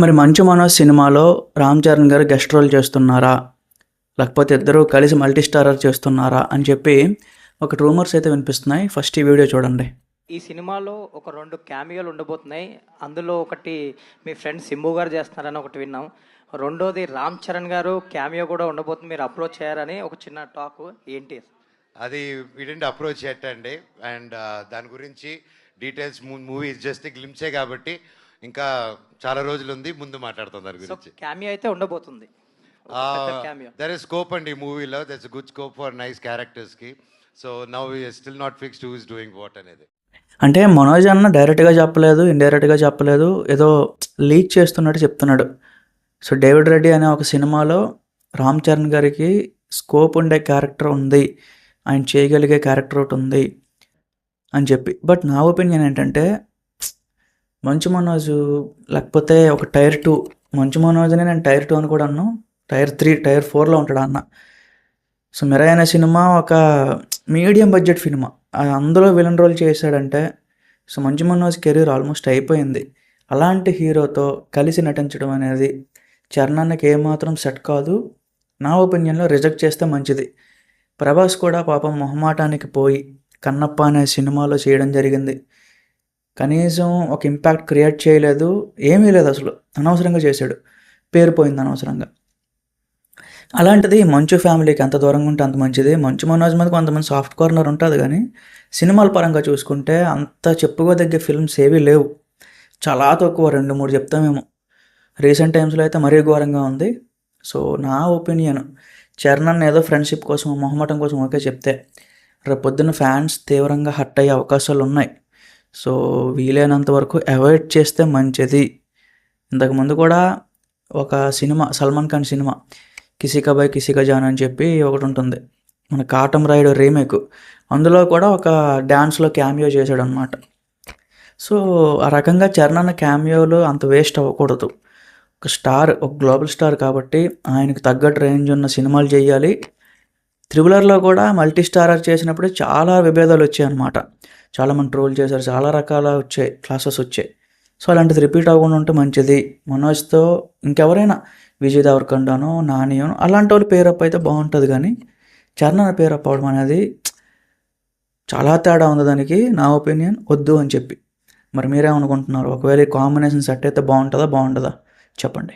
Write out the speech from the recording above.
మరి 'మంచు మనోజ్' సినిమాలో రామ్ చరణ్ గారు గెస్ట్ రోల్ చేస్తున్నారా? లేకపోతే ఇద్దరూ కలిసి మల్టీ స్టారర్ చేస్తున్నారా? అని చెప్పి ఒక రూమర్స్ అయితే వినిపిస్తున్నాయి. ఫస్ట్ ఈ వీడియో చూడండి. ఈ సినిమాలో ఒక 2 క్యామియోలు ఉండబోతున్నాయి. అందులో ఒకటి మీ ఫ్రెండ్ 'సింబు' గారు చేస్తున్నారని ఒకటి విన్నాం. రెండోది రామ్ చరణ్ గారు క్యామియో కూడా ఉండబోతుంది. మీరు అప్రోచ్ అయ్యారని ఒక చిన్న టాక్. ఏంటి? అది వీడింటి అప్రోచ్ చేయటండి. అండ్ దాని గురించి డీటెయిల్స్ మూవీ జస్ట్ గ్లిమ్సే కాబట్టి ఇంకా చాలా రోజులు ఉంది, ముందు మాట్లాడుతాం దాని గురించి. క్యామియో అయితే ఉండబోతుంది. దర్ ఇస్ స్కోప్ అండి ఈ మూవీలో. That's good scope for nice క్యారెక్టర్స్కి. So now still not fixed who is doing what అనేది. అంటే మనోజ్ అన్న డైరెక్ట్గా చెప్పలేదు, ఇండైరెక్ట్గా చెప్పలేదు, ఏదో లీక్ చేస్తున్నట్టు చెప్తున్నాడు. సో డేవిడ్ రెడ్డి అనే ఒక సినిమాలో రామ్ చరణ్ గారికి స్కోప్ ఉండే క్యారెక్టర్ ఉంది, ఆయన చేయగలిగే క్యారెక్టర్ ఒకటి ఉంది అని చెప్పి. బట్ నా ఒపీనియన్ ఏంటంటే మంచు మనోజ్ లేకపోతే ఒక టైర్ 2 మంచు మనోజ్ని నేను టైర్ 2 అని కూడా అన్నాను. టైర్ 3 టైర్ 4లో ఉంటాడు అన్న. సో మిరాయ్ అనే సినిమా ఒక మీడియం బడ్జెట్ సినిమా, అందులో విలన్ రోల్ చేశాడంటే so Manchu Manoj career almost అయిపోయింది. అలాంటి హీరోతో కలిసి నటించడం అనేది చరణ్ అన్నకి ఏమాత్రం సెట్ కాదు. నా ఒపీనియన్లో రిజెక్ట్ చేస్తే మంచిది. ప్రభాస్ కూడా పాపం మొహమాటానికి పోయి కన్నప్ప అనే సినిమాలో చేయడం జరిగింది. కనీసం ఒక ఇంపాక్ట్ క్రియేట్ చేయలేదు, ఏమీ లేదు, అసలు అనవసరంగా చేశాడు, పేరు పోయింది అనవసరంగా. అలాంటిది మంచు ఫ్యామిలీకి ఎంత దూరంగా ఉంటే అంత మంచిది. మంచు మనోజ్ మీద కొంతమంది సాఫ్ట్ కార్నర్ ఉంటుంది, కానీ సినిమాల పరంగా చూసుకుంటే అంత చెప్పుకోదగ్గ ఫిల్మ్స్ ఏవీ లేవు. చాలా తక్కువ, 2-3 చెప్తామేమో. రీసెంట్ టైమ్స్లో అయితే మరీ ఘోరంగా ఉంది. సో నా ఒపీనియన్, చరణ్ అన్న ఏదో ఫ్రెండ్షిప్ కోసం, మొహమాటం కోసం ఓకే చెప్తే రేపు పొద్దున్న ఫ్యాన్స్ తీవ్రంగా హర్ట్ అయ్యే అవకాశాలు ఉన్నాయి. సో వీలైనంత వరకు అవాయిడ్ చేస్తే మంచిది. ఇంతకుముందు కూడా ఒక సినిమా, సల్మాన్ ఖాన్ సినిమా కిసీ కా భాయ్ కిసీ కా జాన్ అని చెప్పి ఒకటి ఉంటుంది, మన కాటం రాయుడు రీమేక్. అందులో కూడా ఒక డ్యాన్స్లో క్యామియో చేశాడు అనమాట. సో ఆ రకంగా చరణ్ అన్న క్యామియోలు అంత వేస్ట్ అవ్వకూడదు. ఒక స్టార్, ఒక గ్లోబల్ స్టార్ కాబట్టి ఆయనకు తగ్గట్టు రేంజ్ ఉన్న సినిమాలు చేయాలి. త్రిబులర్లో కూడా మల్టీ స్టారర్ చేసినప్పుడు చాలా విభేదాలు వచ్చాయి అన్నమాట. చాలామంది ట్రోల్ చేశారు, చాలా రకాల వచ్చాయి, క్లాసెస్ వచ్చాయి. సో అలాంటిది రిపీట్ అవ్వకుండా ఉంటే మంచిది. మనోజ్తో ఇంకెవరైనా విజయ్ దేవరకొండనో, నానియో అలాంటి వాళ్ళు పేరప్ అయితే బాగుంటుంది, కానీ చరణ్ అన్న పేరప్ అవడం అనేది చాలా తేడా ఉంది దానికి. నా ఒపీనియన్ వద్దు అని చెప్పి. మరి మీరేమనుకుంటున్నారు? ఒకవేళ ఈ కాంబినేషన్ సెట్ అయితే బాగుంటుందా చెప్పండి.